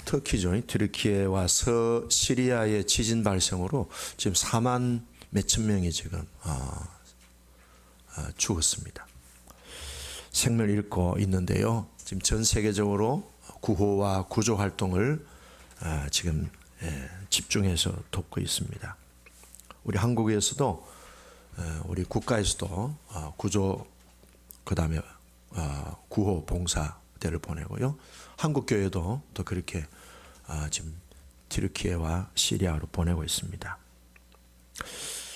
터키죠. 튀르키예와 서시리아의 지진 발생으로 지금 4만 몇천 명이 지금 죽었습니다. 생명을 잃고 있는데요. 지금 전 세계적으로 구호와 구조 활동을 지금 집중해서 돕고 있습니다. 우리 한국에서도 우리 국가에서도 구조 그다음에 구호 봉사대를 보내고요. 한국 교회도 또 그렇게 지금 튀르키예와 시리아로 보내고 있습니다.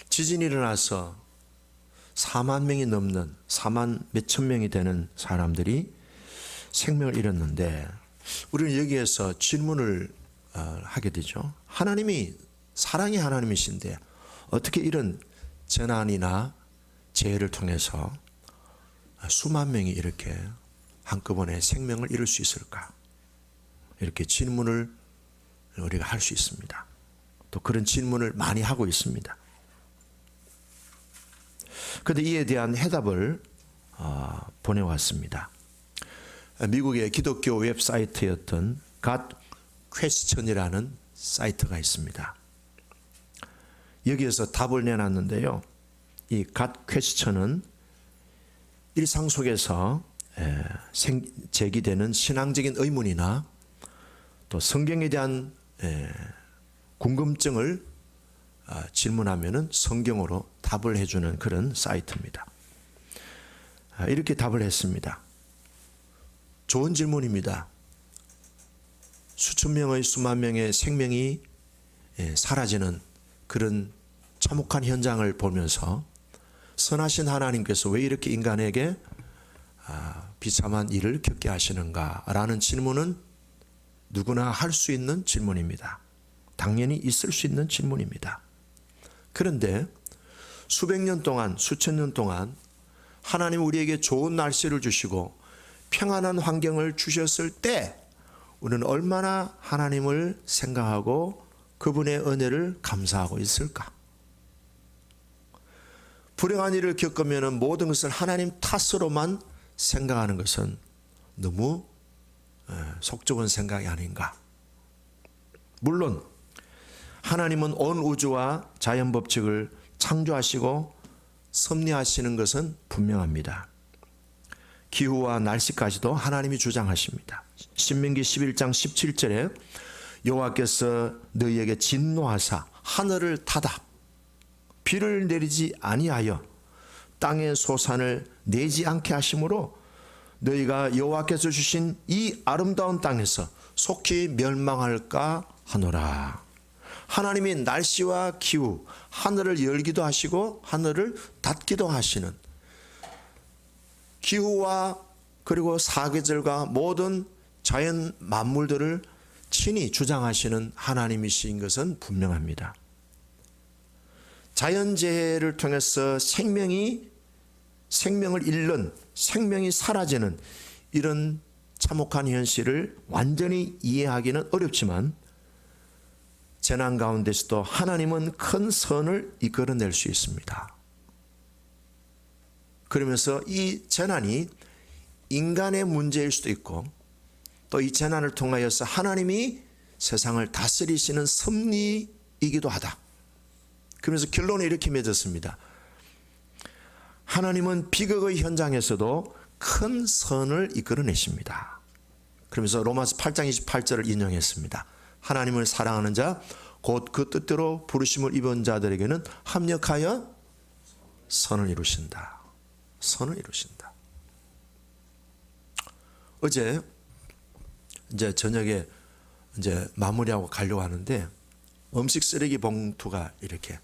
지진이 일어나서 4만 명이 넘는 4만 몇천 명이 되는 사람들이 생명을 잃었는데 우리는 여기에서 질문을 하게 되죠. 하나님이 사랑의 하나님이신데 어떻게 이런 재난이나 재해를 통해서 수만 명이 이렇게 한꺼번에 생명을 잃을 수 있을까? 이렇게 질문을 우리가 할 수 있습니다. 또 그런 질문을 많이 하고 있습니다. 그런데 이에 대한 해답을 보내왔습니다. 미국의 기독교 웹사이트였던 God Question이라는 사이트가 있습니다. 여기에서 답을 내놨는데요. 이 God Question은 일상 속에서 제기되는 신앙적인 의문이나 또 성경에 대한 궁금증을 질문하면은 성경으로 답을 해주는 그런 사이트입니다. 이렇게 답을 했습니다. 좋은 질문입니다. 수천 명의 수만 명의 생명이 사라지는 그런 참혹한 현장을 보면서 선하신 하나님께서 왜 이렇게 인간에게 비참한 일을 겪게 하시는가라는 질문은 누구나 할 수 있는 질문입니다. 당연히 있을 수 있는 질문입니다. 그런데 수백 년 동안, 수천 년 동안 하나님 우리에게 좋은 날씨를 주시고 평안한 환경을 주셨을 때 우리는 얼마나 하나님을 생각하고 그분의 은혜를 감사하고 있을까? 불행한 일을 겪으면 모든 것을 하나님 탓으로만 생각하는 것은 너무 속 좁은 생각이 아닌가? 물론 하나님은 온 우주와 자연 법칙을 창조하시고 섭리하시는 것은 분명합니다. 기후와 날씨까지도 하나님이 주장하십니다. 신명기 11장 17절에 여호와께서 너희에게 진노하사 하늘을 닫아 비를 내리지 아니하여 땅의 소산을 내지 않게 하심으로 너희가 여호와께서 주신 이 아름다운 땅에서 속히 멸망할까 하노라. 하나님이 날씨와 기후, 하늘을 열기도 하시고 하늘을 닫기도 하시는 기후와 그리고 사계절과 모든 자연 만물들을 친히 주장하시는 하나님이신 것은 분명합니다. 자연재해를 통해서 생명을 잃는, 생명이 사라지는 이런 참혹한 현실을 완전히 이해하기는 어렵지만 재난 가운데서도 하나님은 큰 선을 이끌어낼 수 있습니다. 그러면서 이 재난이 인간의 문제일 수도 있고 또 이 재난을 통하여서 하나님이 세상을 다스리시는 섭리이기도 하다. 그러면서 결론이 이렇게 맺었습니다. 하나님은 비극의 현장에서도 큰 선을 이끌어내십니다. 그러면서 로마서 8장 28절을 인용했습니다. 하나님을 사랑하는 자 곧 그 뜻대로 부르심을 입은 자들에게는 합력하여 선을 이루신다. 선을 이루신다. 어제 이제 저녁에 이제 마무리하고 가려고 하는데 음식 쓰레기 봉투가 이렇게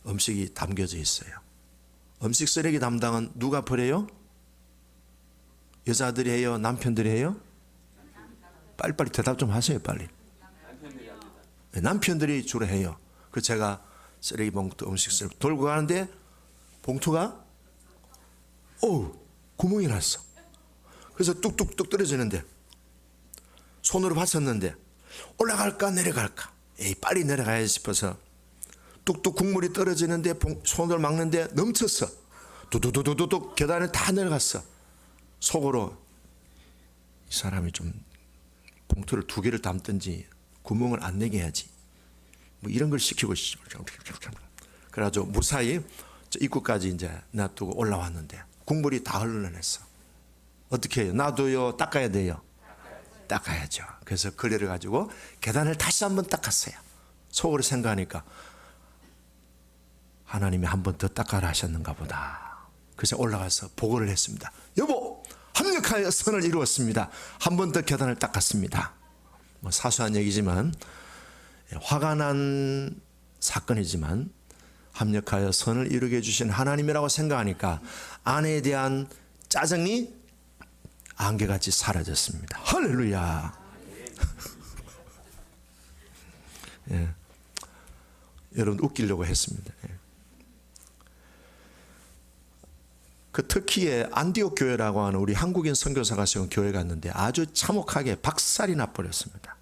음식이 담겨져 있어요. 음식 쓰레기 담당은 누가 버려요? 여자들이 해요? 남편들이 해요? 빨리빨리 대답 좀 하세요. 빨리. 남편들이 주로 해요. 그 제가 쓰레기 봉투 음식 쓰레기 돌고 가는데 봉투가 구멍이 났어. 그래서 뚝뚝뚝 떨어지는데 손으로 봤었는데 올라갈까 내려갈까 빨리 내려가야 싶어서 뚝뚝 국물이 떨어지는데 손을 막는데 넘쳤어. 두두두두둑 계단을 다 내려갔어. 속으로 이 사람이 좀 봉투를 2개를 담든지 구멍을 안 내게 해야지. 뭐 이런 걸 시키고 그래가지고 무사히 저 입구까지 이제 놔두고 올라왔는데 국물이 다 흘러냈어. 어떻게 해요? 놔둬요? 닦아야 돼요? 닦아야죠. 그래서 걸레를 가지고 계단을 다시 한번 닦았어요. 속으로 생각하니까 하나님이 한 번 더 닦아라 하셨는가 보다. 그래서 올라가서 보고를 했습니다. 여보, 합력하여 선을 이루었습니다. 한 번 더 계단을 닦았습니다. 뭐 사소한 얘기지만, 화가 난 사건이지만 합력하여 선을 이루게 해주신 하나님이라고 생각하니까 아내에 대한 짜증이 안개같이 사라졌습니다. 할렐루야. 예. 여러분 웃기려고 했습니다. 예. 그 터키의 안디옥 교회라고 하는 우리 한국인 선교사가 세운 교회 갔는데 아주 참혹하게 박살이 나버렸습니다.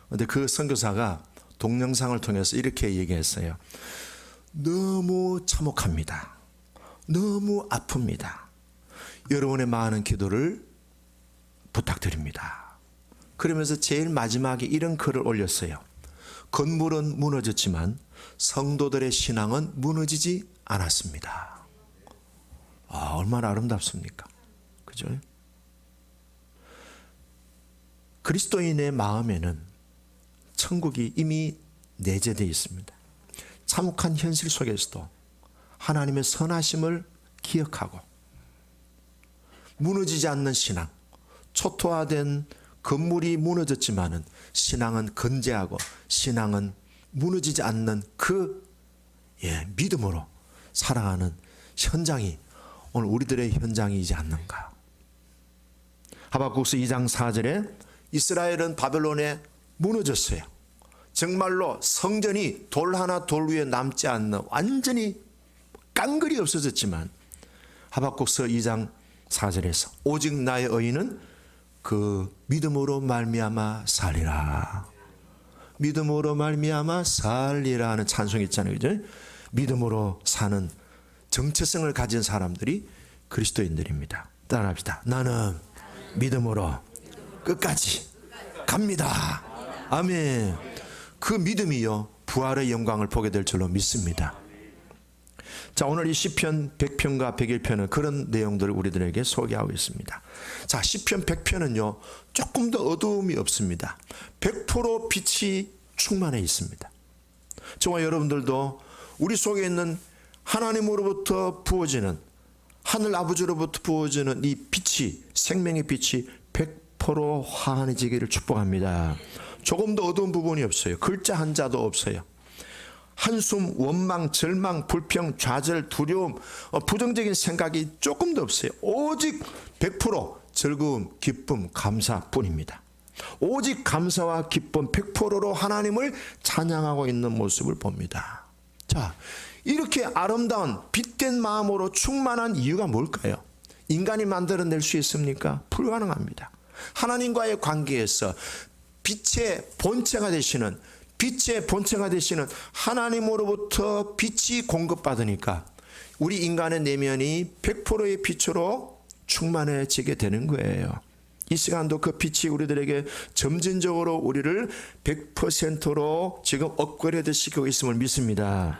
그런데 그 선교사가 동영상을 통해서 이렇게 얘기했어요. 너무 참혹합니다. 너무 아픕니다. 여러분의 많은 기도를 부탁드립니다. 그러면서 제일 마지막에 이런 글을 올렸어요. 건물은 무너졌지만 성도들의 신앙은 무너지지 않았습니다. 아, 얼마나 아름답습니까? 그죠? 그리스도인의 마음에는 천국이 이미 내재되어 있습니다. 참혹한 현실 속에서도 하나님의 선하심을 기억하고 무너지지 않는 신앙, 초토화된 건물이 무너졌지만은 신앙은 건재하고 신앙은 무너지지 않는 그 믿음으로 살아가는 현장이 오늘 우리들의 현장이지 않는가. 하박국서 2장 4절에 이스라엘은 바벨론에 무너졌어요. 정말로 성전이 돌 하나 돌 위에 남지 않는 완전히 깡그리 없어졌지만 하박국서 2장 4절에서 오직 나의 의인은 그 믿음으로 말미암아 살리라. 믿음으로 말미암아 살리라 하는 찬송이 있잖아요. 그죠? 믿음으로 사는 정체성을 가진 사람들이 그리스도인들입니다. 따라합시다. 나는 믿음으로 끝까지 갑니다. 아멘. 그 믿음이요 부활의 영광을 보게 될 줄로 믿습니다. 자, 오늘 이 시편 100편과 101편은 그런 내용들을 우리들에게 소개하고 있습니다. 자, 시편 100편은요 조금 더 어두움이 없습니다. 100% 빛이 충만해 있습니다. 저와 여러분들도 우리 속에 있는 하나님으로부터 부어지는, 하늘 아버지로부터 부어지는 이 빛이, 생명의 빛이 100% 환해지기를 축복합니다. 조금 더 어두운 부분이 없어요. 글자 한 자도 없어요. 한숨, 원망, 절망, 불평, 좌절, 두려움, 부정적인 생각이 조금도 없어요. 오직 100% 즐거움, 기쁨, 감사뿐입니다. 오직 감사와 기쁨 100%로 하나님을 찬양하고 있는 모습을 봅니다. 자, 이렇게 아름다운 빛된 마음으로 충만한 이유가 뭘까요? 인간이 만들어낼 수 있습니까? 불가능합니다. 하나님과의 관계에서 빛의 본체가 되시는 하나님으로부터 빛이 공급받으니까 우리 인간의 내면이 100%의 빛으로 충만해지게 되는 거예요. 이 시간도 그 빛이 우리들에게 점진적으로 우리를 100%로 지금 업그레이드 시키고 있음을 믿습니다.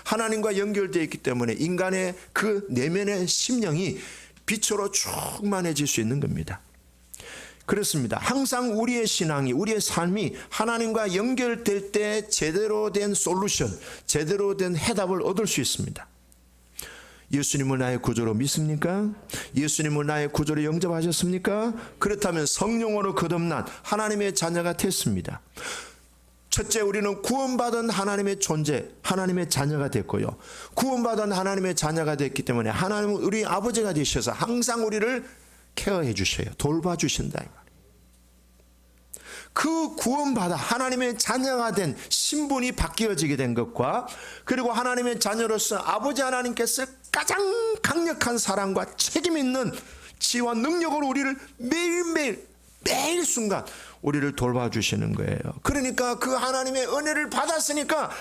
하나님과 연결되어 있기 때문에 인간의 그 내면의 심령이 빛으로 충만해질 수 있는 겁니다. 그렇습니다. 항상 우리의 신앙이, 우리의 삶이 하나님과 연결될 때 제대로 된 솔루션, 제대로 된 해답을 얻을 수 있습니다. 예수님을 나의 구주로 믿습니까? 예수님을 나의 구주로 영접하셨습니까? 그렇다면 성령으로 거듭난 하나님의 자녀가 됐습니다. 첫째, 우리는 구원받은 하나님의 존재, 하나님의 자녀가 됐고요. 구원받은 하나님의 자녀가 됐기 때문에 하나님은 우리 아버지가 되셔서 항상 우리를 케어해 주셔요. 돌봐주신다. 그 구원받아 하나님의 자녀가 된 신분이 바뀌어지게 된 것과 그리고 하나님의 자녀로서 아버지 하나님께서 가장 강력한 사랑과 책임 있는 지와 능력으로 우리를 매일 순간 우리를 돌봐주시는 거예요. 그러니까 그 하나님의 은혜를 받았으니까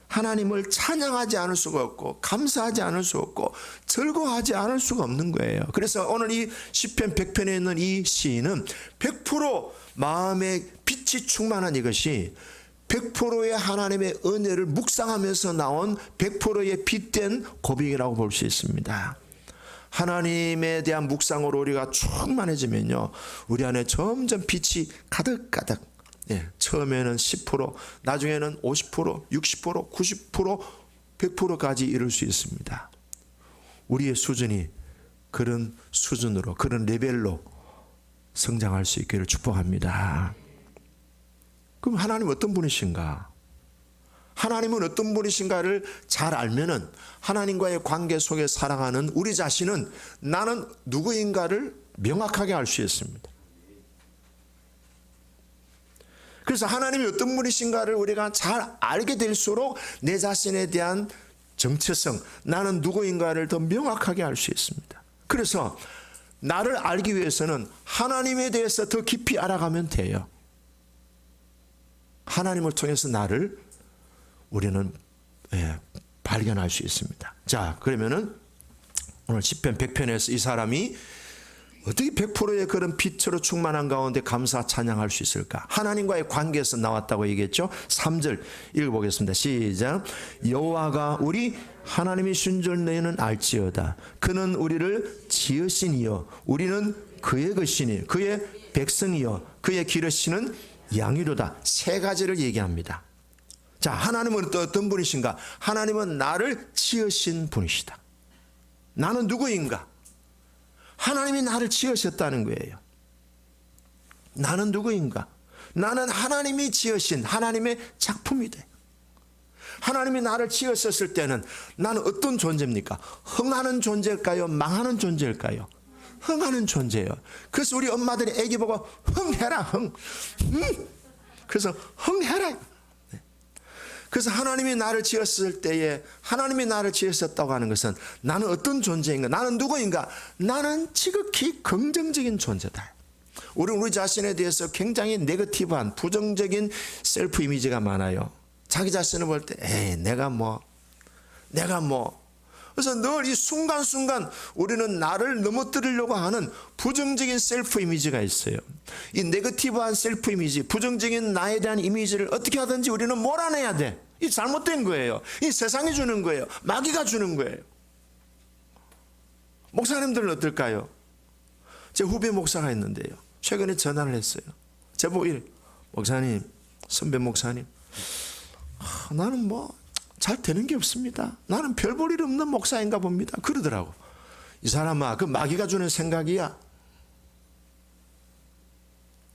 하나님을 찬양하지 않을 수가 없고 감사하지 않을 수 없고 즐거워하지 않을 수가 없는 거예요. 그래서 오늘 이 시편 100편에 있는 이 시인은 100% 마음의 빛이 충만한 이것이 100%의 하나님의 은혜를 묵상하면서 나온 100%의 빛된 고백이라고 볼 수 있습니다. 하나님에 대한 묵상으로 우리가 충만해지면요, 우리 안에 점점 빛이 가득가득, 처음에는 10%, 나중에는 50%, 60%, 90%, 100%까지 이룰 수 있습니다. 우리의 수준이 그런 수준으로, 그런 레벨로 성장할 수 있기를 축복합니다. 그럼 하나님 어떤 분이신가? 하나님은 어떤 분이신가를 잘 알면은 하나님과의 관계 속에 살아가는 우리 자신은 나는 누구인가를 명확하게 알 수 있습니다. 그래서 하나님이 어떤 분이신가를 우리가 잘 알게 될수록 내 자신에 대한 정체성, 나는 누구인가를 더 명확하게 알 수 있습니다. 그래서 나를 알기 위해서는 하나님에 대해서 더 깊이 알아가면 돼요. 하나님을 통해서 나를 우리는 발견할 수 있습니다. 자, 그러면은 오늘 시편 100편에서 이 사람이 어떻게 100%의 그런 빛으로 충만한 가운데 감사 찬양할 수 있을까? 하나님과의 관계에서 나왔다고 얘기했죠. 3절 읽어보겠습니다. 시작. 여호와가 우리 하나님이신 줄 너희는 알지어다. 그는 우리를 지으시니요 우리는 그의 것이니 그의 백성이요 그의 기르시는 양이로다. 세 가지를 얘기합니다. 자, 하나님은 또 어떤 분이신가? 하나님은 나를 지으신 분이시다. 나는 누구인가? 하나님이 나를 지으셨다는 거예요. 나는 누구인가? 나는 하나님이 지으신 하나님의 작품이 돼. 하나님이 나를 지으셨을 때는 나는 어떤 존재입니까? 흥하는 존재일까요? 망하는 존재일까요? 흥하는 존재예요. 그래서 우리 엄마들이 애기 보고 흥해라, 흥. 그래서 흥해라. 그래서 하나님이 나를 지었을 때에 하나님이 나를 지으셨다고 하는 것은 나는 어떤 존재인가? 나는 누구인가? 나는 지극히 긍정적인 존재다. 우리는 우리 자신에 대해서 굉장히 네거티브한 부정적인 셀프 이미지가 많아요. 자기 자신을 볼 때 에이 내가 뭐 그래서 늘 이 순간순간 우리는 나를 넘어뜨리려고 하는 부정적인 셀프 이미지가 있어요. 이 네거티브한 셀프 이미지, 부정적인 나에 대한 이미지를 어떻게 하든지 우리는 몰아내야 돼. 이 잘못된 거예요. 이 세상이 주는 거예요. 마귀가 주는 거예요. 목사님들은 어떨까요? 제 후배 목사가 있는데요, 최근에 전화를 했어요. 제보고 이래, 목사님, 선배 목사님, 나는 뭐 잘 되는 게 없습니다. 나는 별 볼 일 없는 목사인가 봅니다. 그러더라고. 이 사람아, 그 마귀가 주는 생각이야.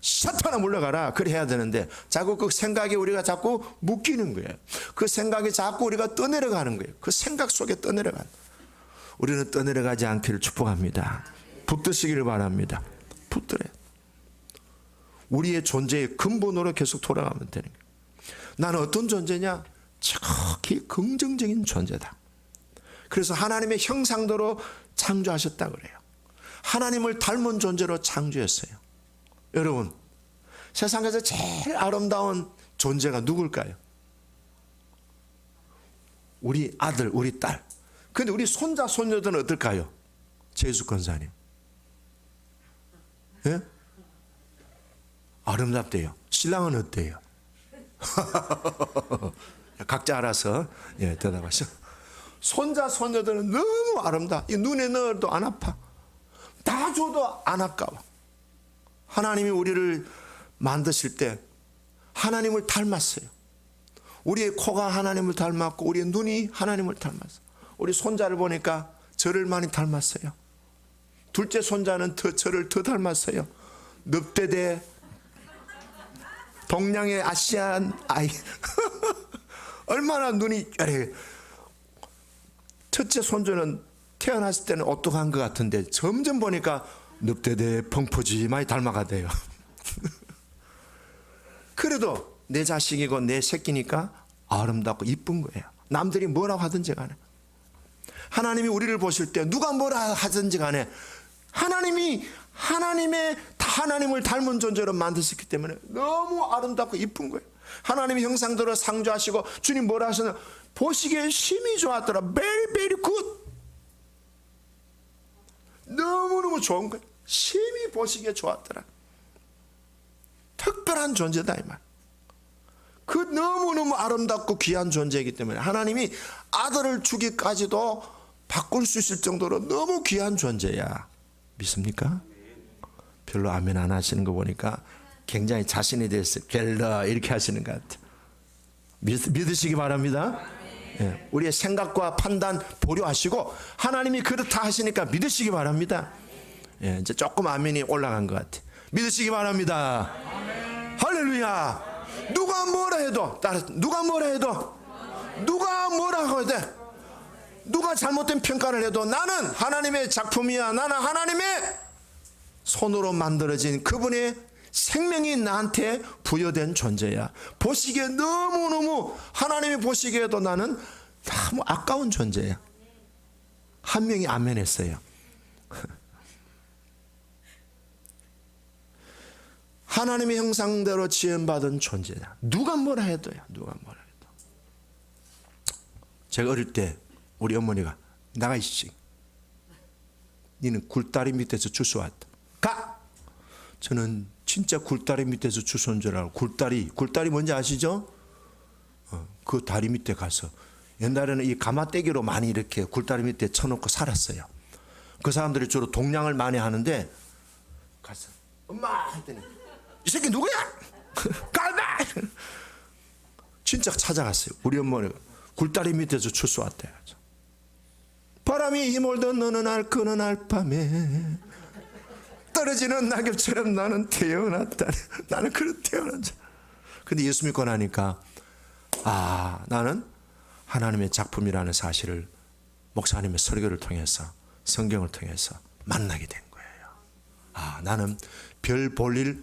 샷 하나 물러가라. 그래 해야 되는데 자꾸 그 생각에 우리가 자꾸 묶이는 거예요. 그 생각에 자꾸 우리가 떠내려가는 거예요. 그 생각 속에 떠내려가는. 우리는 떠내려가지 않기를 축복합니다. 붙드시기를 바랍니다. 붙들어요. 우리의 존재의 근본으로 계속 돌아가면 되는 거예요. 나는 어떤 존재냐? 지극히 긍정적인 존재다. 그래서 하나님의 형상대로 창조하셨다 그래요. 하나님을 닮은 존재로 창조했어요. 여러분, 세상에서 제일 아름다운 존재가 누굴까요? 우리 아들, 우리 딸. 근데 우리 손자, 손녀들은 어떨까요? 재수 권사님. 예? 아름답대요. 신랑은 어때요? 각자 알아서 대답하셔. 손자, 손녀들은 너무 아름다워. 이 눈에 넣어도 안 아파. 다 줘도 안 아까워. 하나님이 우리를 만드실 때 하나님을 닮았어요. 우리의 코가 하나님을 닮았고 우리의 눈이 하나님을 닮았어요. 우리 손자를 보니까 저를 많이 닮았어요. 둘째 손자는 저를 더 닮았어요. 늪대대 동양의 아시안 아이 얼마나 눈이 첫째 손주는 태어났을 때는 오똑한 것 같은데 점점 보니까 늪대대 펑퍼지 많이 닮아가대요. 그래도 내 자식이고 내 새끼니까 아름답고 이쁜 거예요. 남들이 뭐라고 하든지 간에 하나님이 우리를 보실 때 누가 뭐라 하든지 간에 하나님이 하나님을 닮은 존재로 만드셨기 때문에 너무 아름답고 이쁜 거예요. 하나님의 형상대로 창조하시고 주님 뭐라 하셨나? 보시기에 심히 좋았더라. very very good. 너무너무 좋은 거예요. 심히 보시기에 좋았더라. 특별한 존재다 이 말. 그 너무너무 아름답고 귀한 존재이기 때문에 하나님이 아들을 주기까지도 바꿀 수 있을 정도로 너무 귀한 존재야. 믿습니까? 별로 아멘 안 하시는 거 보니까 굉장히 자신에 대해서 별로 이렇게 하시는 것 같아요. 믿으시기 바랍니다. 예, 우리의 생각과 판단 보류하시고 하나님이 그렇다 하시니까 믿으시기 바랍니다. 예, 이제 조금 아멘이 올라간 것 같아요. 믿으시기 바랍니다. 할렐루야. 누가 뭐라 해도 누가 뭐라 해도 누가 뭐라고 해도 누가 잘못된 평가를 해도 나는 하나님의 작품이야. 나는 하나님의 손으로 만들어진 그분의 생명이 나한테 부여된 존재야. 보시기에 너무너무 하나님이 보시기에도 나는 너무 아까운 존재야. 한 명이 아멘 했어요. 하나님의 형상대로 지음받은 존재다. 누가 뭐라 해도요. 누가 뭐라 해도. 제가 어릴 때 우리 어머니가 나가 있지. 니는 굴다리 밑에서 주워왔다. 가! 저는 진짜 굴다리 밑에서 주워온 줄 알고 굴다리 뭔지 아시죠? 그 다리 밑에 가서 옛날에는 이 가마떼기로 많이 이렇게 굴다리 밑에 쳐놓고 살았어요. 그 사람들이 주로 동냥을 많이 하는데 가서 엄마 했더니 이 새끼 누구야? 가다! 진짜 찾아갔어요. 우리 어머니가 굴다리 밑에서 주워왔대요. 바람이 힘몰던 어느 날 그느 날 밤에 떨어지는 낙엽처럼 나는 태어났다. 나는 그렇게 태어난 자. 근데 예수 믿고 나니까 나는 하나님의 작품이라는 사실을 목사님의 설교를 통해서 성경을 통해서 만나게 된 거예요. 나는 별 볼 일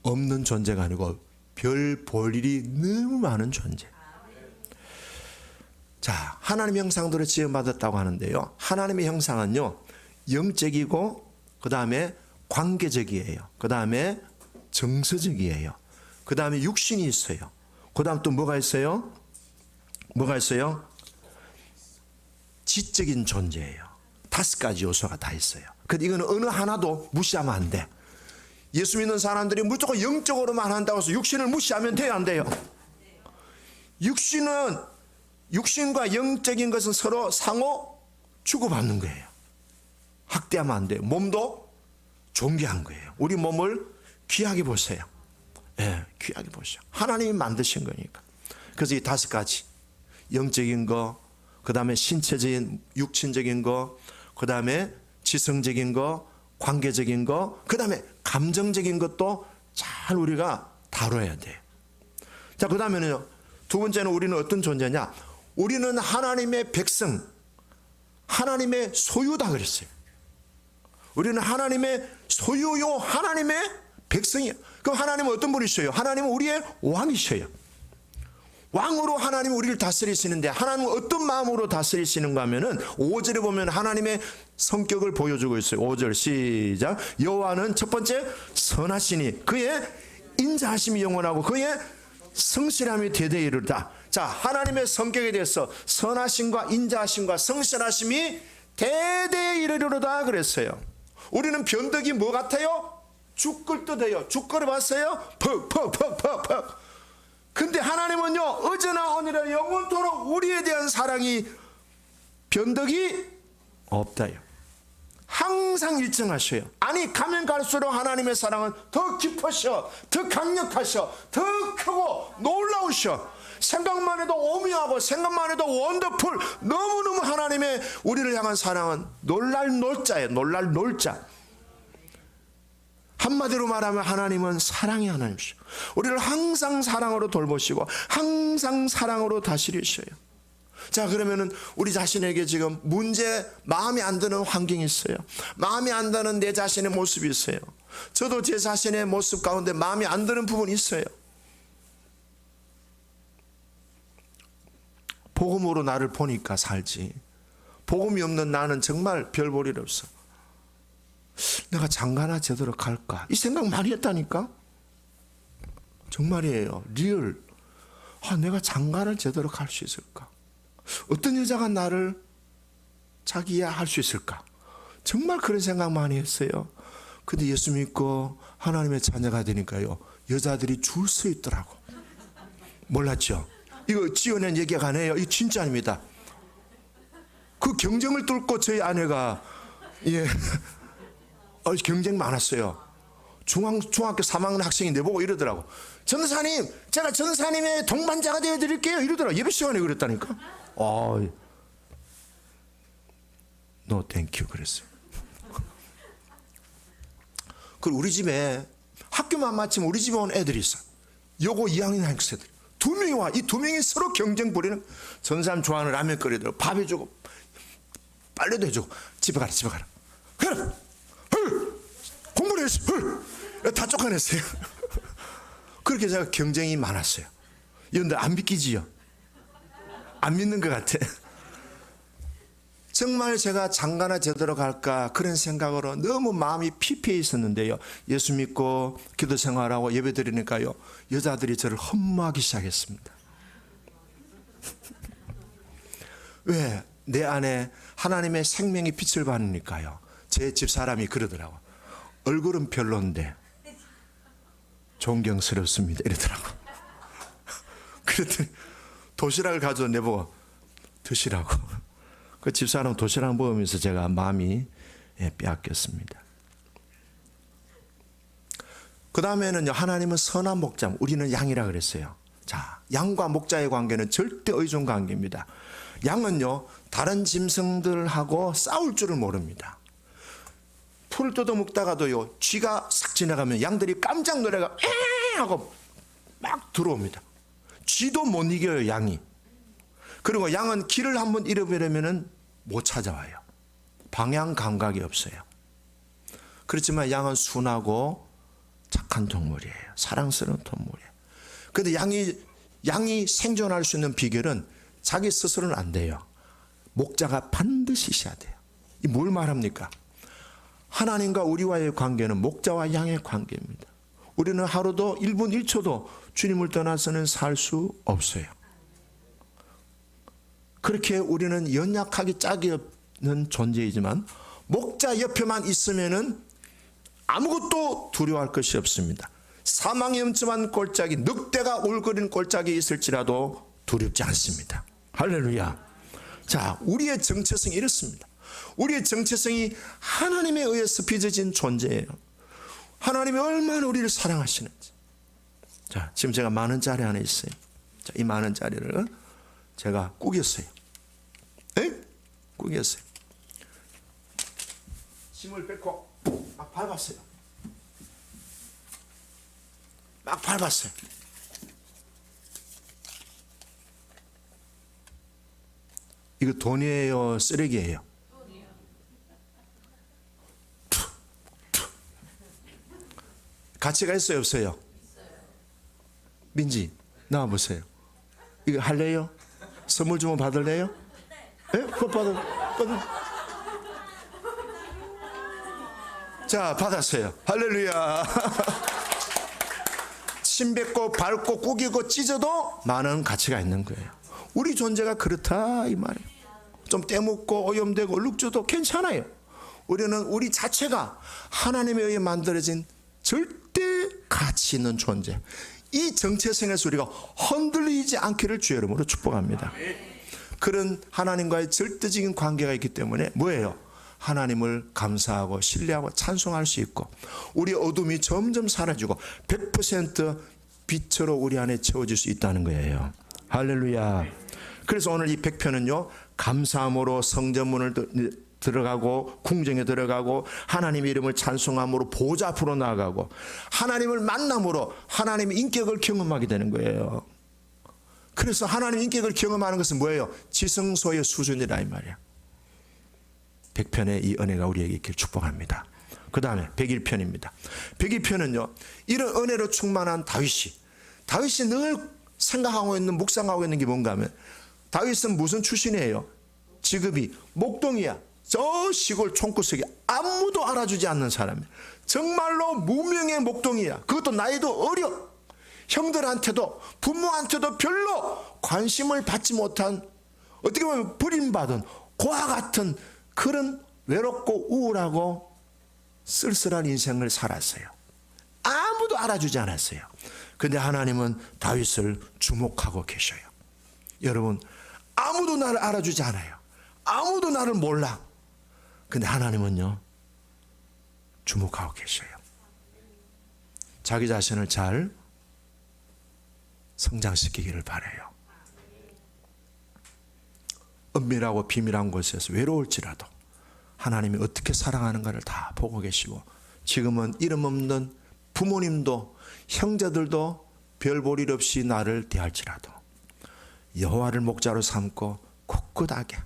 없는 존재가 아니고 별 볼 일이 너무 많은 존재. 자, 하나님의 형상대로 지음받았다고 하는데요. 하나님의 형상은요, 영적이고 그 다음에 관계적이에요. 그 다음에 정서적이에요. 그 다음에 육신이 있어요. 그 다음 또 뭐가 있어요? 뭐가 있어요? 지적인 존재예요. 5가지 요소가 다 있어요. 근데 이거는 어느 하나도 무시하면 안 돼. 예수 믿는 사람들이 무조건 영적으로만 한다고 해서 육신을 무시하면 돼요, 안 돼요? 육신과 영적인 것은 서로 상호 주고받는 거예요. 학대하면 안 돼요. 몸도 존귀한 거예요. 우리 몸을 귀하게 보세요. 예, 귀하게 보세요. 하나님이 만드신 거니까. 그래서 이 5가지. 영적인 거, 그 다음에 신체적인, 육신적인 거, 그 다음에 지성적인 거, 관계적인 거, 그 다음에 감정적인 것도 잘 우리가 다뤄야 돼요. 자, 그 다음에는요. 두 번째는 우리는 어떤 존재냐? 우리는 하나님의 백성, 하나님의 소유다 그랬어요. 우리는 하나님의 소유요, 하나님의 백성이에요. 그럼 하나님은 어떤 분이셔요? 하나님은 우리의 왕이셔요. 왕으로 하나님은 우리를 다스리시는데 하나님은 어떤 마음으로 다스리시는가 하면은 5절에 보면 하나님의 성격을 보여주고 있어요. 5절 시작. 여호와는 첫 번째 선하시니 그의 인자하심이 영원하고 그의 성실함이 대대에 이르다. 자, 하나님의 성격에 대해서 선하심과 인자하심과 성실하심이 대대에 이르리로다 그랬어요. 우리는 변덕이 뭐 같아요? 죽 끓듯해요. 죽 끓여봤어요? 퍽. 근데 하나님은요, 어제나 오늘이나 영원토록 우리에 대한 사랑이 변덕이 없다요. 항상 일정하셔요. 아니, 가면 갈수록 하나님의 사랑은 더 깊으셔, 더 강력하셔, 더 크고 놀라우셔. 생각만 해도 오묘하고 생각만 해도 원더풀. 너무너무 하나님의 우리를 향한 사랑은 놀랄 놀자예요. 놀랄 놀자. 한마디로 말하면 하나님은 사랑의 하나님이시오. 우리를 항상 사랑으로 돌보시고 항상 사랑으로 다스리셔요. 자, 그러면은 우리 자신에게 지금 마음에 안 드는 환경이 있어요. 마음에 안 드는 내 자신의 모습이 있어요. 저도 제 자신의 모습 가운데 마음에 안 드는 부분이 있어요. 복음으로 나를 보니까 살지. 복음이 없는 나는 정말 별 볼 일 없어. 내가 장가나 제대로 갈까? 이 생각 많이 했다니까? 정말이에요. 리얼. 내가 장가를 제대로 갈 수 있을까? 어떤 여자가 나를 자기야 할 수 있을까? 정말 그런 생각 많이 했어요. 근데 예수 믿고 하나님의 자녀가 되니까요, 여자들이 줄 서 있더라고. 몰랐죠? 이거 지어낸 얘기가 아니에요. 이거 진짜입니다. 그 경쟁을 뚫고 저희 아내가 경쟁 많았어요. 중학교 3학년 학생이 내보고 이러더라고. 전사님, 제가 전사님의 동반자가 되어드릴게요. 이러더라고. 예배 시간에 그랬다니까. No thank you 그랬어요. 그리고 우리 집에 학교만 마치면 우리 집에 온 애들이 있어. 요거 2학년 학생들 2명이 와. 이 2명이 서로 경쟁 부리는. 전사님 좋아하는 라면 끓이더라고. 밥 해주고 빨래도 해주고. 집에 가라 집에 가라. 공부를 했어. 다 쫓아냈어요. 그렇게 제가 경쟁이 많았어요. 이런데 안 믿기지요? 안 믿는 것 같아. 정말 제가 장가나 제대로 갈까 그런 생각으로 너무 마음이 피폐해 있었는데요, 예수 믿고 기도 생활하고 예배 드리니까요, 여자들이 저를 흠모하기 시작했습니다. 왜? 내 안에 하나님의 생명의 빛을 받으니까요. 제 집사람이 그러더라고. 얼굴은 별론데 존경스럽습니다 이러더라고. 그랬더니 도시락을 가져와 내보고 드시라고. 그 집사람 도시락 먹으면서 제가 마음이 빼앗겼습니다. 그 다음에는요, 하나님은 선한 목자, 우리는 양이라 그랬어요. 자, 양과 목자의 관계는 절대 의존 관계입니다. 양은요, 다른 짐승들하고 싸울 줄을 모릅니다. 풀을 뜯어먹다가도요, 쥐가 싹 지나가면 양들이 깜짝 놀래가 에 하고 막 들어옵니다. 쥐도 못 이겨요, 양이. 그리고 양은 길을 한번 잃어버리면 못 찾아와요. 방향 감각이 없어요. 그렇지만 양은 순하고 착한 동물이에요. 사랑스러운 동물이에요. 그런데 양이 생존할 수 있는 비결은 자기 스스로는 안 돼요. 목자가 반드시 있어야 돼요. 이 뭘 말합니까? 하나님과 우리와의 관계는 목자와 양의 관계입니다. 우리는 하루도 1분 1초도 주님을 떠나서는 살 수 없어요. 그렇게 우리는 연약하기 짝이 없는 존재이지만 목자 옆에만 있으면은 아무것도 두려워할 것이 없습니다. 사망의 엄침한 골짜기, 늑대가 울거리는 골짜기에 있을지라도 두렵지 않습니다. 할렐루야. 자, 우리의 정체성이 이렇습니다. 우리의 정체성이 하나님에 의해서 빚어진 존재예요. 하나님이 얼마나 우리를 사랑하시는지. 자, 지금 제가 10,000원짜리 안에 있어요. 자, 이 10,000원짜리를 제가 꾸겼어요. 꾸겼어요. 힘을 뺏고 막 밟았어요. 막 밟았어요. 이거 돈이에요, 쓰레기예요? 가치가 있어요, 없어요? 민지, 나와보세요. 이거 할래요? 선물 주면 받을래요? 예? 그거 받을. 자, 받았어요. 할렐루야. 침 뱉고 밟고 꾸기고 찢어도 많은 가치가 있는 거예요. 우리 존재가 그렇다 이 말이에요. 좀 떼먹고 오염되고 얼룩져도 괜찮아요. 우리는 우리 자체가 하나님에 의해 만들어진 절대 가치 있는 존재. 이 정체성에서 우리가 흔들리지 않기를 주의 이름으로 축복합니다. 그런 하나님과의 절대적인 관계가 있기 때문에 뭐예요? 하나님을 감사하고 신뢰하고 찬송할 수 있고 우리 어둠이 점점 사라지고 100% 빛으로 우리 안에 채워질 수 있다는 거예요. 할렐루야. 그래서 오늘 이 100편은요, 감사함으로 성전문을 들어가고 궁정에 들어가고 하나님의 이름을 찬송함으로 보좌 앞으로 나아가고 하나님을 만남으로 하나님의 인격을 경험하게 되는 거예요. 그래서 하나님의 인격을 경험하는 것은 뭐예요? 지성소의 수준이라 이 말이야. 100편의 이 은혜가 우리에게 있기를 축복합니다. 그 다음에 101편입니다. 101편은요, 이런 은혜로 충만한 다윗이 늘 생각하고 있는, 묵상하고 있는 게 뭔가 하면, 다윗은 무슨 출신이에요? 직업이 목동이야. 저 시골 총구석에 아무도 알아주지 않는 사람이야. 정말로 무명의 목동이야. 그것도 나이도 어려. 형들한테도 부모한테도 별로 관심을 받지 못한, 어떻게 보면 버림받은 고아 같은 그런 외롭고 우울하고 쓸쓸한 인생을 살았어요. 아무도 알아주지 않았어요. 근데 하나님은 다윗을 주목하고 계셔요. 여러분, 아무도 나를 알아주지 않아요. 아무도 나를 몰라. 근데 하나님은요, 주목하고 계셔요. 자기 자신을 잘 성장시키기를 바라요. 은밀하고 비밀한 곳에서 외로울지라도 하나님이 어떻게 사랑하는가를 다 보고 계시고, 지금은 이름 없는 부모님도 형제들도 별 볼 일 없이 나를 대할지라도 여호와를 목자로 삼고 굳굳하게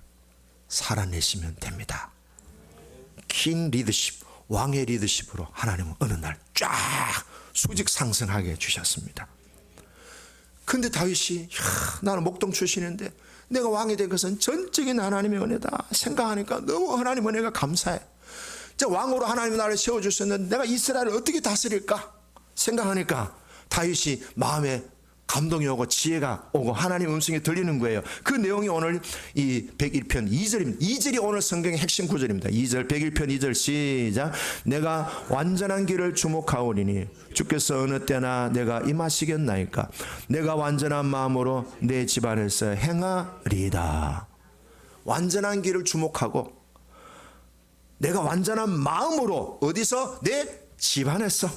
살아내시면 됩니다. 킹 리더십, 왕의 리더십으로 하나님은 어느 날 쫙 수직 상승하게 해주셨습니다. 근데 다윗이 나는 목동 출신인데 내가 왕이 된 것은 전적인 하나님의 은혜다 생각하니까 너무 하나님 은혜가 감사해. 왕으로 하나님이 나를 세워주셨는데 내가 이스라엘을 어떻게 다스릴까 생각하니까 다윗이 마음에 감동이 오고 지혜가 오고 하나님 음성이 들리는 거예요. 그 내용이 오늘 이 101편 2절입니다. 2절이 오늘 성경의 핵심 구절입니다. 2절 101편 2절 시작. 내가 완전한 길을 주목하오리니 주께서 어느 때나 내가 임하시겠나이까. 내가 완전한 마음으로 내 집안에서 행하리이다. 완전한 길을 주목하고 내가 완전한 마음으로 어디서? 내 집안에서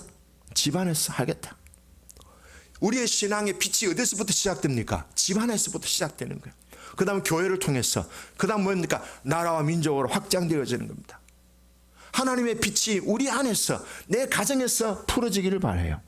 하겠다. 우리의 신앙의 빛이 어디서부터 시작됩니까? 집안에서부터 시작되는 거예요. 그 다음 교회를 통해서, 그 다음 뭡니까? 나라와 민족으로 확장되어지는 겁니다. 하나님의 빛이 우리 안에서, 내 가정에서 풀어지기를 바라요.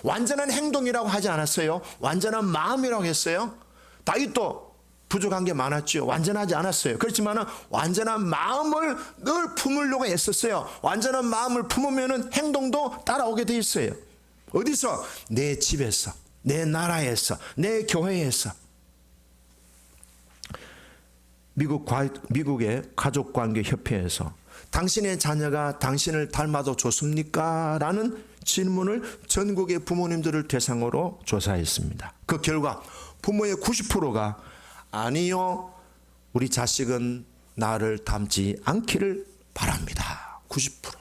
완전한 행동이라고 하지 않았어요. 완전한 마음이라고 했어요. 다윗도 부족한 게 많았죠. 완전하지 않았어요. 그렇지만 완전한 마음을 늘 품으려고 애썼어요. 완전한 마음을 품으면 행동도 따라오게 돼 있어요. 어디서? 내 집에서, 내 나라에서, 내 교회에서. 미국의 가족관계협회에서 당신의 자녀가 당신을 닮아도 좋습니까? 라는 질문을 전국의 부모님들을 대상으로 조사했습니다. 그 결과 부모의 90%가 아니요, 우리 자식은 나를 닮지 않기를 바랍니다. 90%.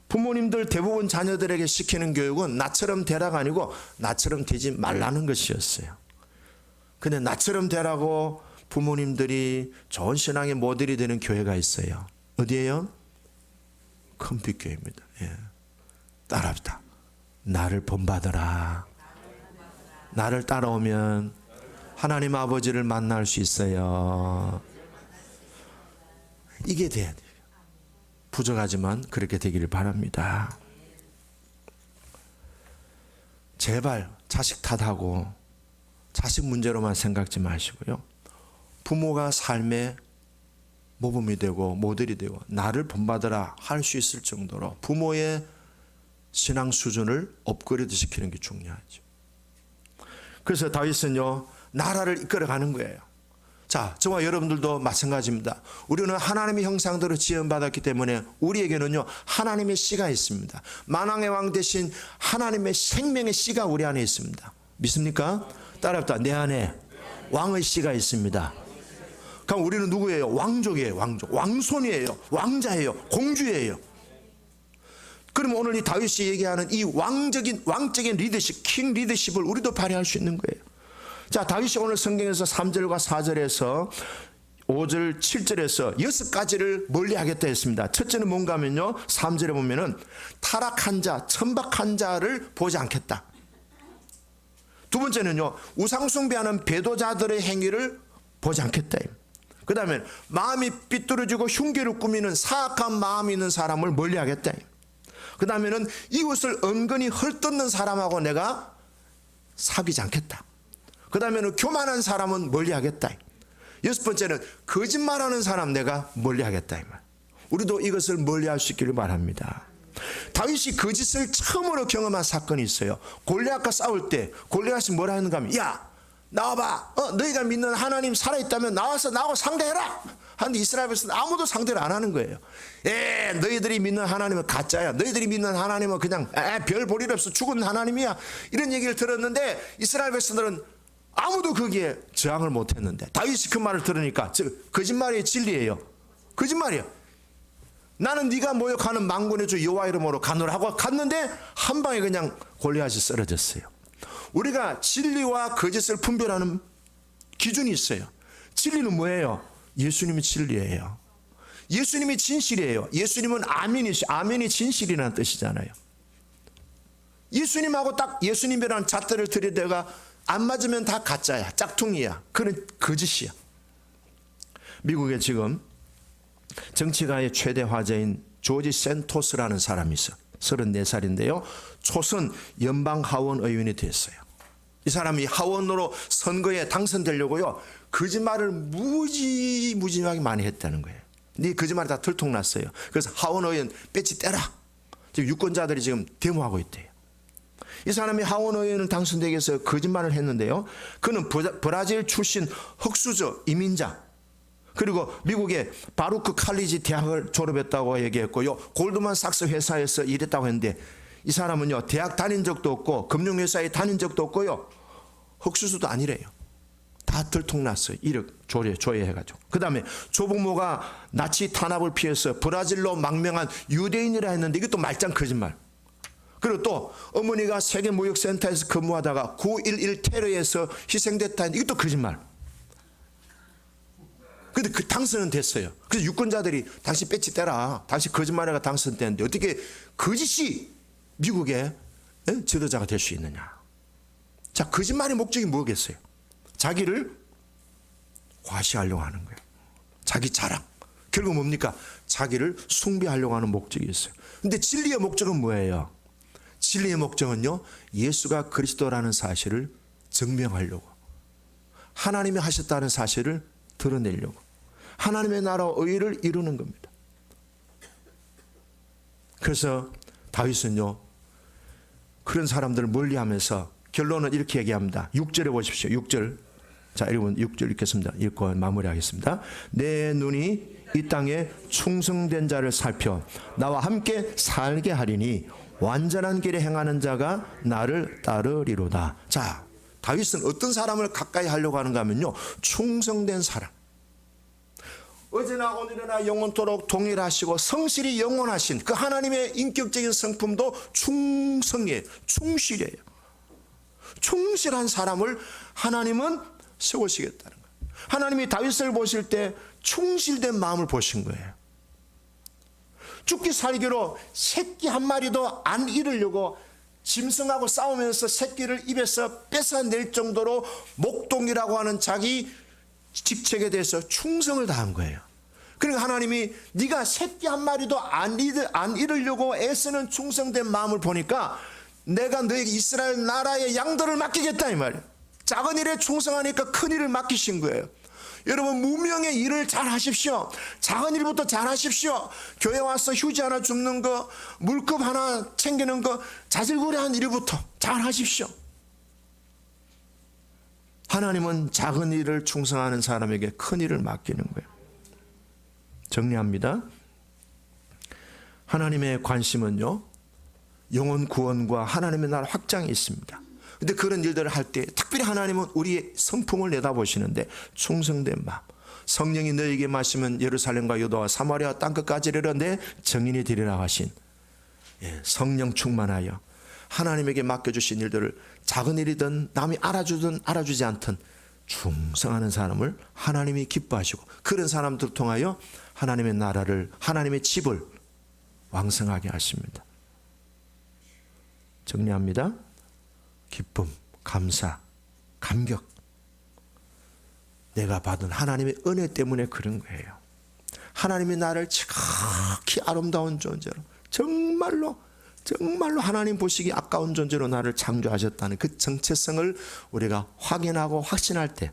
부모님들 대부분 자녀들에게 시키는 교육은 나처럼 되라가 아니고 나처럼 되지 말라는 것이었어요. 근데 나처럼 되라고 부모님들이 좋은 신앙의 모델이 되는 교회가 있어요. 어디예요? 컴빛교회입니다. 예. 따라합시다. 나를 본받아라. 나를 따라오면 하나님 아버지를 만날 수 있어요. 이게 돼야 돼요. 부족하지만 그렇게 되기를 바랍니다. 제발 자식 탓하고 자식 문제로만 생각지 마시고요. 부모가 삶의 모범이 되고 모델이 되고 나를 본받으라 할 수 있을 정도로 부모의 신앙 수준을 업그레이드 시키는 게 중요하죠. 그래서 다윗은요, 나라를 이끌어가는 거예요. 자, 저와 여러분들도 마찬가지입니다. 우리는 하나님의 형상대로 지음받았기 때문에 우리에게는요, 하나님의 씨가 있습니다. 만왕의 왕 대신 하나님의 생명의 씨가 우리 안에 있습니다. 믿습니까? 따라합시다. 내 안에 왕의 씨가 있습니다. 그럼 우리는 누구예요? 왕족이에요. 왕족. 왕손이에요. 왕자예요. 공주예요. 그럼 오늘 이 다윗이 얘기하는 이 왕적인 리더십, 킹 리더십을 우리도 발휘할 수 있는 거예요. 자, 다윗이 오늘 성경에서 3절과 4절에서 5절, 7절에서 6가지를 멀리하겠다 했습니다. 첫째는 뭔가 하면요, 3절에 보면은 타락한 자, 천박한 자를 보지 않겠다. 두 번째는요, 우상숭배하는 배도자들의 행위를 보지 않겠다. 그 다음에 마음이 삐뚤어지고 흉계를 꾸미는 사악한 마음이 있는 사람을 멀리하겠다. 그 다음에는 이웃을 은근히 헐뜯는 사람하고 내가 사귀지 않겠다. 그 다음에는 교만한 사람은 멀리하겠다. 여섯 번째는 거짓말하는 사람 내가 멀리하겠다. 우리도 이것을 멀리할 수 있기를 바랍니다. 다윗이 거짓을 처음으로 경험한 사건이 있어요. 골리앗과 싸울 때 골리앗이 뭐라 하는가 하면, 야 나와봐, 너희가 믿는 하나님 살아있다면 나와서 나하고 상대해라 하는데 이스라엘 백성은 아무도 상대를 안 하는 거예요. 너희들이 믿는 하나님은 가짜야. 너희들이 믿는 하나님은 그냥 별 볼 일 없어. 죽은 하나님이야. 이런 얘기를 들었는데 이스라엘 백성들은 아무도 거기에 저항을 못했는데 다윗이 그 말을 들으니까 거짓말이 진리예요. 거짓말이야. 나는 네가 모욕하는 만군의 주 여호와 이름으로 가노라 하고 갔는데 한 방에 그냥 골리앗이 쓰러졌어요. 우리가 진리와 거짓을 분별하는 기준이 있어요. 진리는 뭐예요? 예수님이 진리예요. 예수님이 진실이에요. 예수님은 아멘이 진실이라는 뜻이잖아요. 예수님하고 딱 예수님이라는 잣대를 들이대가 안 맞으면 다 가짜야. 짝퉁이야. 그런 거짓이야. 미국에 지금 정치가의 최대 화제인 조지 센토스라는 사람이 있어. 34살인데요. 초선 연방 하원 의원이 됐어요. 이 사람이 하원으로 선거에 당선되려고요. 거짓말을 무지하게 많이 했다는 거예요. 네 거짓말이 다 들통났어요. 그래서 하원 의원 배지 떼라. 지금 유권자들이 지금 데모하고 있대요. 이 사람이 하원 의원을 당선되기 위해서 거짓말을 했는데요. 그는 브라질 출신 흑수저 이민자. 그리고 미국의 바루크 칼리지 대학을 졸업했다고 얘기했고요. 골드만삭스 회사에서 일했다고 했는데 이 사람은요. 대학 다닌 적도 없고 금융회사에 다닌 적도 없고요. 흑수저도 아니래요. 다 들통났어요. 이력 조회해가지고. 그 다음에 조부모가 나치 탄압을 피해서 브라질로 망명한 유대인이라 했는데 이것도 말짱 거짓말. 그리고 또 어머니가 세계무역센터에서 근무하다가 9.11 테러에서 희생됐다 했는데 이것도 거짓말. 근데 그 당선은 됐어요. 그래서 유권자들이 당신 배지 떼라. 당신 거짓말해가 당선됐는데 어떻게 거짓이 미국의 지도자가 될 수 있느냐. 자, 거짓말의 목적이 뭐겠어요? 자기를 과시하려고 하는 거예요. 자기 자랑. 결국 뭡니까? 자기를 숭배하려고 하는 목적이 있어요. 근데 진리의 목적은 뭐예요? 진리의 목적은요. 예수가 그리스도라는 사실을 증명하려고. 하나님이 하셨다는 사실을 드러내려고. 하나님의 나라 의를 이루는 겁니다. 그래서 다윗은요. 그런 사람들을 멀리하면서 결론은 이렇게 얘기합니다. 6절에 보십시오. 6절. 자, 여러분 6절 읽겠습니다. 읽고 마무리하겠습니다. 내 눈이 이 땅에 충성된 자를 살펴 나와 함께 살게 하리니 완전한 길에 행하는 자가 나를 따르리로다. 자, 다윗은 어떤 사람을 가까이 하려고 하는가 하면요. 충성된 사람. 어제나 오늘이나 영원토록 동일하시고 성실히 영원하신 그 하나님의 인격적인 성품도 충성이에요. 충실이에요. 충실한 사람을 하나님은 세우시겠다는 거예요. 하나님이 다윗을 보실 때 충실된 마음을 보신 거예요. 죽기 살기로 새끼 한 마리도 안 잃으려고 짐승하고 싸우면서 새끼를 입에서 뺏어낼 정도로 목동이라고 하는 자기 직책에 대해서 충성을 다한 거예요. 그러니까 하나님이 네가 새끼 한 마리도 안 잃으려고 애쓰는 충성된 마음을 보니까 내가 너에게 이스라엘 나라의 양들을 맡기겠다 이 말이에요. 작은 일에 충성하니까 큰 일을 맡기신 거예요. 여러분 무명의 일을 잘 하십시오. 작은 일부터 잘 하십시오. 교회 와서 휴지 하나 줍는 거, 물컵 하나 챙기는 거, 자질구레한 일부터 잘 하십시오. 하나님은 작은 일을 충성하는 사람에게 큰 일을 맡기는 거예요. 정리합니다. 하나님의 관심은요. 영혼 구원과 하나님의 나라 확장이 있습니다. 근데 그런 일들을 할 때 특별히 하나님은 우리의 성품을 내다보시는데 충성된 마음. 성령이 너에게 마시면 예루살렘과 유다와 사마리아 땅끝까지 이르러 내 증인이 되리라 하신 성령 충만하여 하나님에게 맡겨주신 일들을 작은 일이든 남이 알아주든 알아주지 않든 충성하는 사람을 하나님이 기뻐하시고 그런 사람들을 통하여 하나님의 나라를 하나님의 집을 왕성하게 하십니다. 정리합니다. 기쁨, 감사, 감격. 내가 받은 하나님의 은혜 때문에 그런 거예요. 하나님이 나를 지극히 아름다운 존재로 정말로 하나님 보시기 아까운 존재로 나를 창조하셨다는 그 정체성을 우리가 확인하고 확신할 때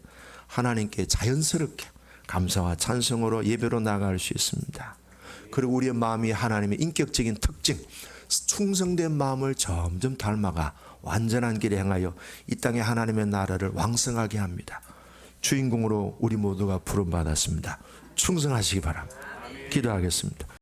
하나님께 자연스럽게 감사와 찬송으로 예배로 나아갈 수 있습니다. 그리고 우리의 마음이 하나님의 인격적인 특징, 충성된 마음을 점점 닮아가 완전한 길에 행하여 이 땅에 하나님의 나라를 왕성하게 합니다. 주인공으로 우리 모두가 부름받았습니다. 충성하시기 바랍니다. 기도하겠습니다.